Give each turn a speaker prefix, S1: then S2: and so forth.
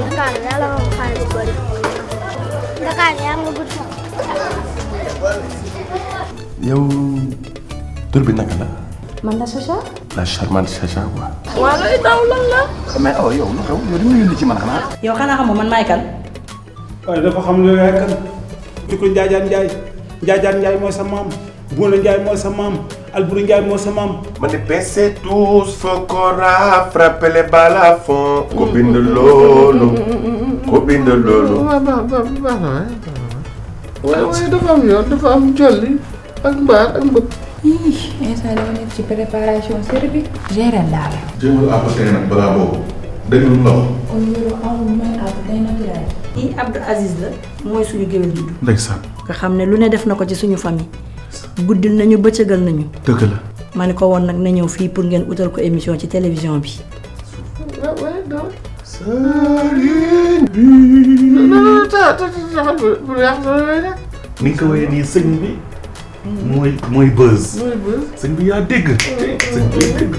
S1: Dakar yàlla moom xaalis bëri Dakar yaa ngi gudd.
S2: yow tur bi naka la.
S3: man la Chacha.
S2: la charmante Chacha quoi.
S3: waaw lay daw lan la.
S2: mais yow lu xew yow dañu yónni ci man xanaa.
S3: yow xanaa xamoo man maay kan.
S4: waaye dafa xam ne yaay kan. Jukko Njaajaan Njaay Njaajaan Njaay mooy sa maam Buuna Njaay mooy sa maam Alburi Njaay mooy sa maam.
S2: ma ne baissez tous vos corps à frapper les balafons. ko bind loolu. ko bind loolu.
S5: waaye dafa am yoon dafa am jolli ak mbaar ak mbëpp.
S3: instant dama nekk ci préparation série bi. gérer laa la.
S2: jéemal apporter nag balaa boobu. déglu ndox.
S3: kon yow amul may àpp day naturel. kii Abdou Aziz la mooy suñu géwél juddu.
S2: ndeysaan.
S3: nga xam ne lu ne def na ko ci suñu famille. guddil nañu bëccëgal nañu.
S2: dëgg la.
S3: ma ne ko woon nag na ñëw fii pour ngeen utal ko émission ci télévision bi.
S5: waaye doo.
S2: Sëriñ bi.
S5: non taxal bu yàq sa
S2: ni nga ko wéyee nii sëñ bi. mooy buzz.
S5: mooy bës.
S2: sëñ bi yaa dégg. sëñ bi yaa dégg.